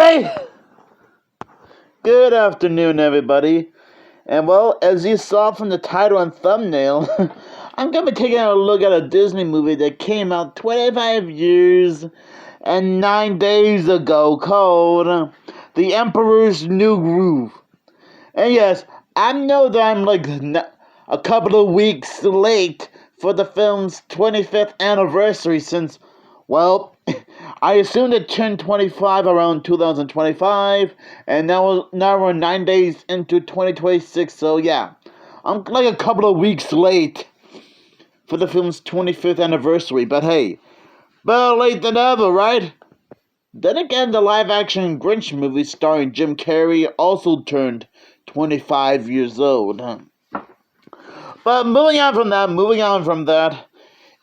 Anyway, good afternoon, everybody. And well, as you saw from the title and thumbnail, I'm going to be taking a look at a Disney movie that came out 25 years and 9 days ago called The Emperor's New Groove. And yes, I know that I'm like a couple of weeks late for the film's 25th anniversary since, well, I assumed it turned 25 around 2025, and now we're 9 days into 2026, so yeah. I'm like a couple of weeks late for the film's 25th anniversary, but hey, better late than ever, right? Then again, the live-action Grinch movie starring Jim Carrey also turned 25 years old. But moving on from that,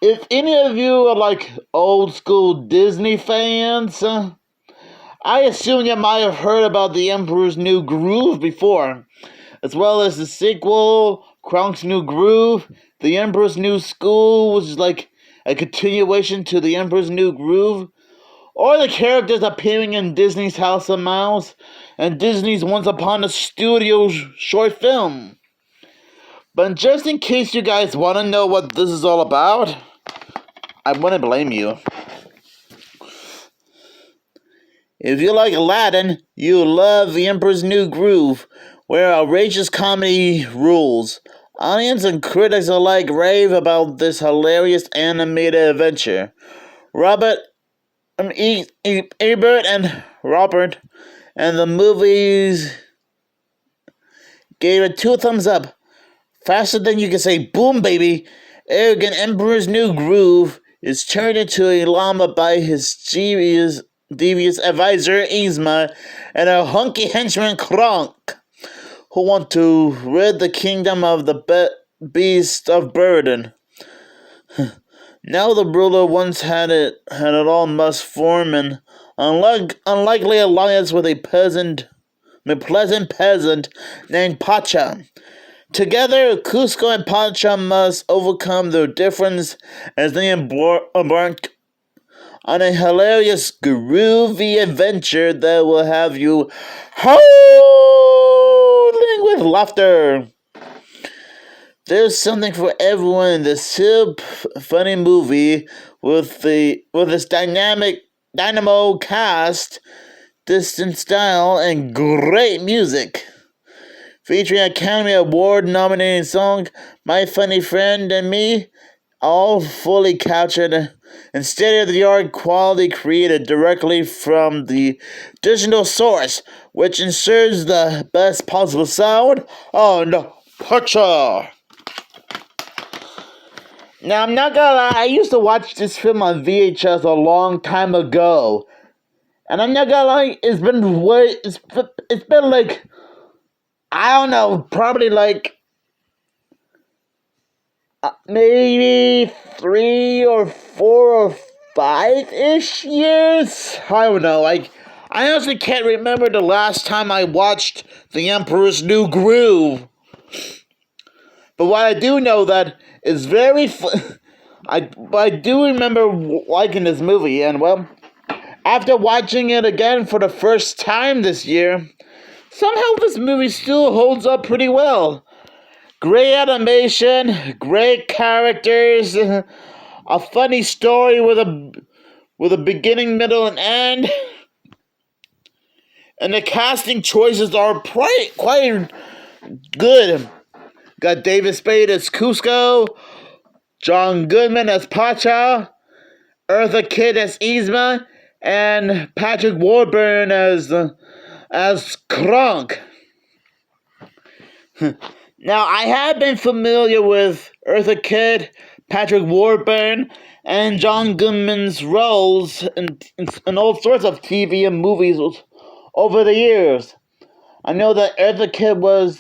if any of you are like old school Disney fans, I assume you might have heard about The Emperor's New Groove before, as well as the sequel, Kronk's New Groove, The Emperor's New School, which is like a continuation to The Emperor's New Groove, or the characters appearing in Disney's House of Mouse and Disney's Once Upon a Studio short film. But just in case you guys want to know what this is all about, I wouldn't blame you. If you like Aladdin, you'll love The Emperor's New Groove, where outrageous comedy rules. Audience and critics alike rave about this hilarious animated adventure. Ebert and Robert and the movies gave it 2 thumbs up. Faster than you can say boom baby, arrogant Emperor's New Groove is turned into a llama by his devious advisor Yzma and a hunky henchman Kronk, who want to rid the kingdom of the beast of burden. Now the ruler once had it all must form an unlikely alliance with a pleasant peasant named Pacha. Together, Kuzco and Pacha must overcome their difference as they embark on a hilarious, groovy adventure that will have you howling with laughter. There's something for everyone in this hip, funny movie with this dynamo cast, distant style, and great music. Featuring Academy Award nominated song My Funny Friend and Me, all fully captured and state-of-the-art quality created directly from the digital source, which ensures the best possible sound and picture. Now, I'm not gonna lie, I used to watch this film on VHS a long time ago, and I'm not gonna lie, it's been like, I don't know, probably like maybe 3 or 4 or 5-ish years? I don't know, I honestly can't remember the last time I watched The Emperor's New Groove. But what I do know that is very I do remember liking this movie, and well, after watching it again for the first time this year, somehow this movie still holds up pretty well. Great animation, great characters, a funny story with a beginning, middle, and end. And the casting choices are quite good. Got David Spade as Kuzco, John Goodman as Pacha, Eartha Kitt as Yzma, and Patrick Warburton as Kronk. Now, I have been familiar with Eartha Kitt, Patrick Warburton, and John Goodman's roles in all sorts of TV and movies over the years. I know that Eartha Kitt was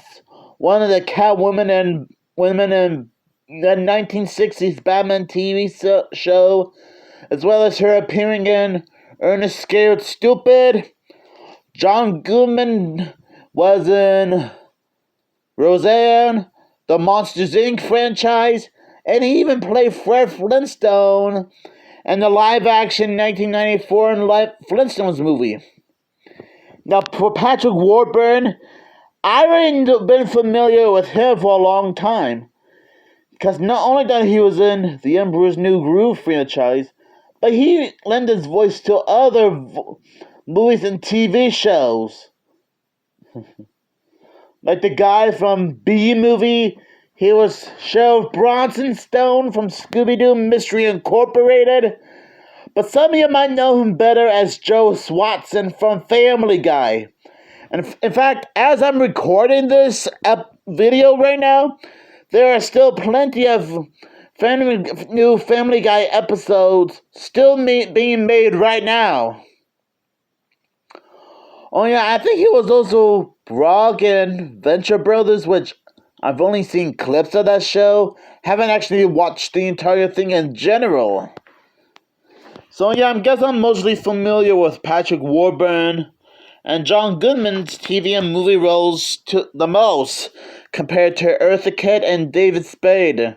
one of the Catwomen and women in the 1960s Batman TV show, as well as her appearing in Ernest Scared Stupid. John Goodman was in Roseanne, the Monsters Inc. franchise, and he even played Fred Flintstone in the live-action 1994 Flintstones movie. Now, for Patrick Warburton, I've already been familiar with him for a long time. Because not only that he was in the Emperor's New Groove franchise, but he lent his voice to other movies and TV shows. Like the guy from B Movie, he was Sheriff Bronson Stone from Scooby-Doo Mystery Incorporated. But some of you might know him better as Joe Swatson from Family Guy. And in fact, as I'm recording this video right now, there are still plenty of new Family Guy episodes still being made right now. Oh yeah, I think he was also Brock in Venture Brothers, which I've only seen clips of that show. Haven't actually watched the entire thing in general. So yeah, I guess I'm mostly familiar with Patrick Warburton and John Goodman's TV and movie roles to the most, compared to Eartha Kitt and David Spade.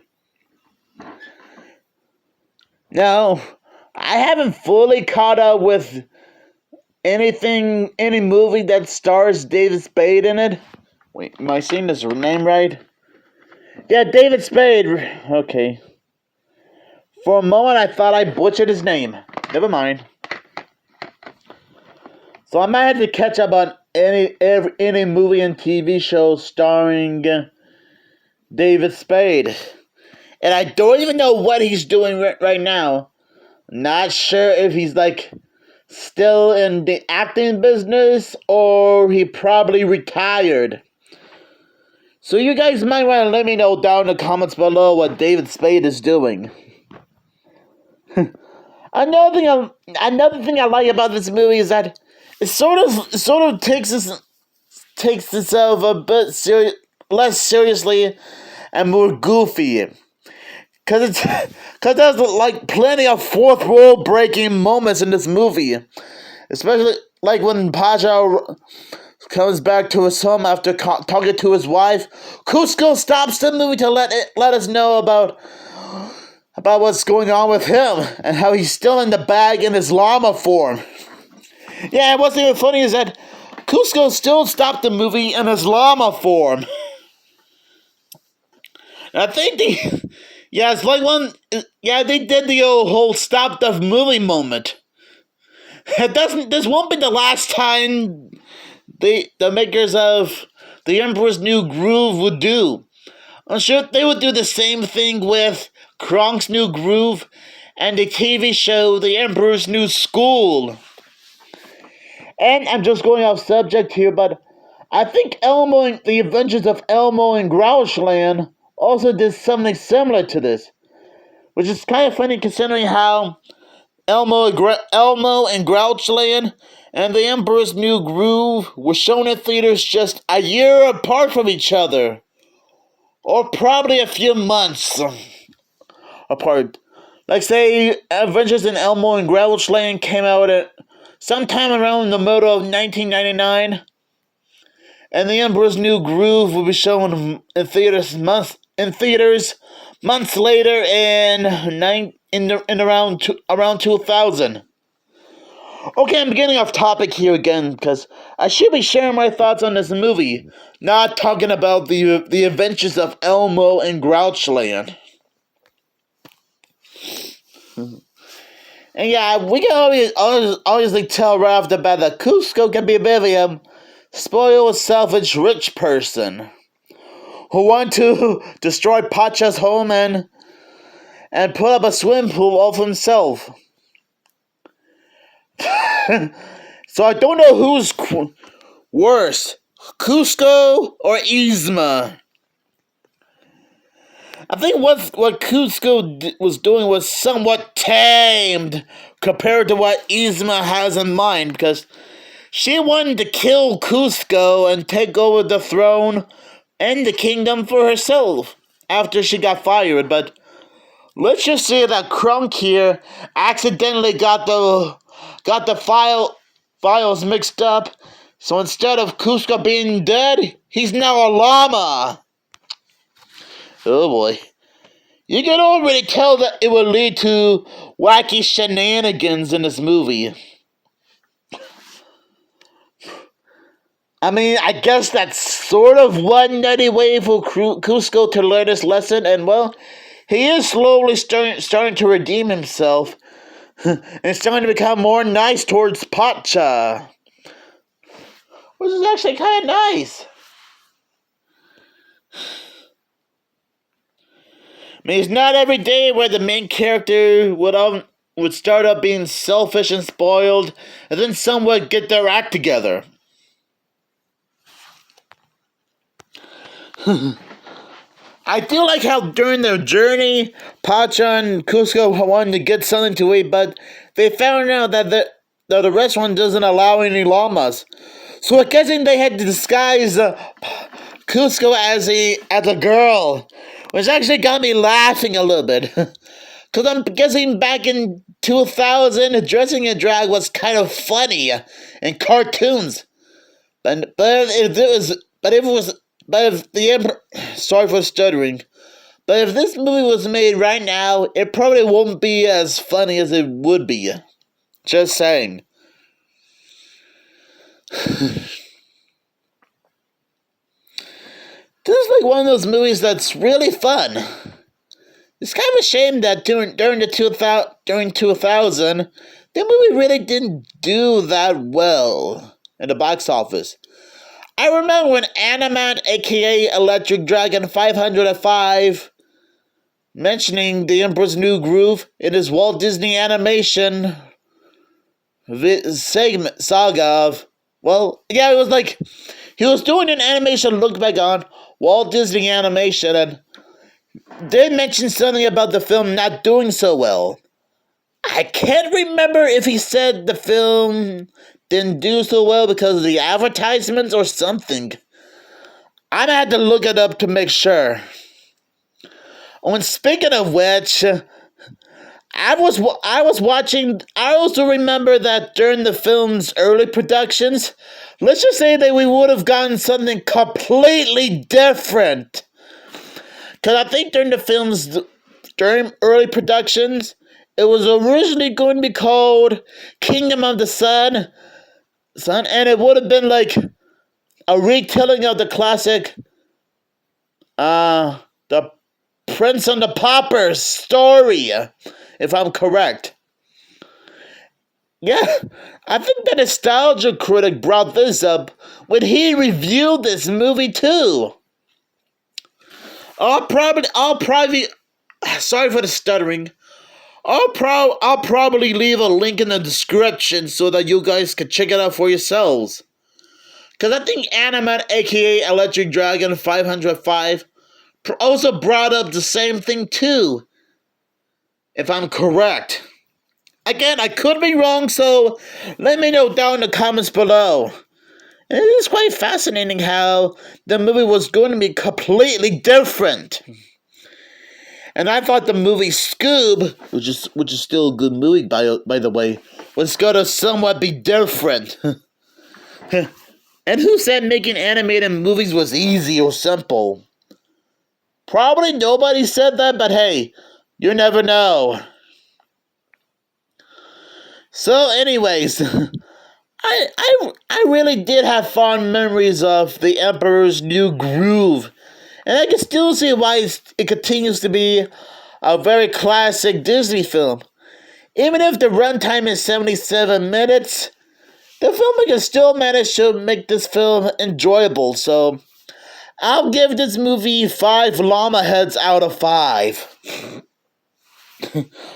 Now, I haven't fully caught up with any movie that stars David Spade in it. Wait, am I saying this name right? Yeah, David Spade. Okay. For a moment, I thought I butchered his name. Never mind. So I might have to catch up on any movie and TV show starring David Spade. And I don't even know what he's doing right now. Not sure if he's still in the acting business or he probably retired. So you guys might want to let me know down in the comments below what David Spade is doing. Another thing I like about this movie is that it sort of takes itself a bit less seriously and more goofy. Cause there's plenty of fourth wall breaking moments in this movie, especially like when Paja comes back to his home after talking to his wife. Kuzco stops the movie to let us know about what's going on with him and how he's still in the bag in his llama form. Yeah, and what's even funny is that Kuzco still stopped the movie in his llama form. I think it's like they did the whole stop the movie moment. This won't be the last time the makers of The Emperor's New Groove would do. I'm sure they would do the same thing with Kronk's New Groove and the TV show The Emperor's New School. And I'm just going off subject here, but I think The Adventures of Elmo and Grouchland also did something similar to this, which is kind of funny considering how Elmo and Grouchland and The Emperor's New Groove were shown in theaters just a year apart from each other, or probably a few months apart. Like say, Adventures in Elmo and Grouchland came out at sometime around the middle of 1999, and The Emperor's New Groove will be shown in theaters months later in around 2000. Okay, I'm getting off topic here again because I should be sharing my thoughts on this movie, not talking about the adventures of Elmo and Grouchland. And yeah, we can always tell right off the bat that Kuzco can be a bit of a spoiled, selfish, rich person who want to destroy Pacha's home and put up a swimming pool of himself. So I don't know who's worse, Kuzco or Yzma. I think what Kuzco was doing was somewhat tamed compared to what Yzma has in mind, because she wanted to kill Kuzco and take over the throne and the kingdom for herself after she got fired, but let's just say that Kronk here accidentally got the files mixed up, so instead of Kuzco being dead, he's now a llama. Oh boy. You can already tell that it will lead to wacky shenanigans in this movie. I mean, I guess that's sort of one nutty way for Kuzco to learn his lesson, and well, he is slowly starting to redeem himself and starting to become more nice towards Pacha, which is actually kind of nice. I mean, it's not every day where the main character would start up being selfish and spoiled, and then somewhat get their act together. I do like how during their journey, Pacha and Kuzco wanted to get something to eat, but they found out that the restaurant doesn't allow any llamas. So I'm guessing they had to disguise Kuzco as a girl, which actually got me laughing a little bit. Because I'm guessing back in 2000, dressing in drag was kind of funny in cartoons. Sorry for stuttering. But if this movie was made right now, it probably won't be as funny as it would be. Just saying. This is like one of those movies that's really fun. It's kind of a shame that during 2000, the movie really didn't do that well in the box office. I remember when Animat, aka Electric Dragon 505, mentioning the Emperor's New Groove in his Walt Disney Animation segment saga of, well, yeah, it was like he was doing an animation look back on Walt Disney Animation, and they mentioned something about the film not doing so well. I can't remember if he said the film didn't do so well because of the advertisements or something. I'm gonna have to look it up to make sure. When speaking of which, I was watching. I also remember that during the film's early productions, let's just say that we would have gotten something completely different. Because I think during early productions, it was originally going to be called Kingdom of the Sun, and it would have been like a retelling of the classic, the Prince and the Pauper story, if I'm correct. Yeah, I think the Nostalgia Critic brought this up when he reviewed this movie too. I'll probably, sorry for the stuttering. I'll probably leave a link in the description so that you guys can check it out for yourselves. Because I think Animat, aka Electric Dragon 505, also brought up the same thing too, if I'm correct. Again, I could be wrong, so let me know down in the comments below. And it is quite fascinating how the movie was going to be completely different. And I thought the movie Scoob, which is still a good movie by the way, was going to somewhat be different. And who said making animated movies was easy or simple? Probably nobody said that, but hey, you never know. So anyways, I really did have fond memories of The Emperor's New Groove. And I can still see why it continues to be a very classic Disney film. Even if the runtime is 77 minutes, the filmmaker still managed to make this film enjoyable. So I'll give this movie 5 llama heads out of 5.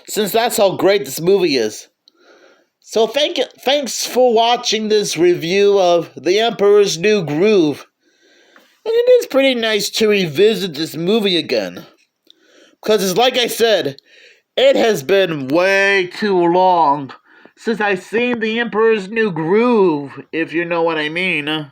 Since that's how great this movie is. So thanks for watching this review of The Emperor's New Groove. And it is pretty nice to revisit this movie again. Because it's like I said, it has been way too long since I've seen The Emperor's New Groove, if you know what I mean.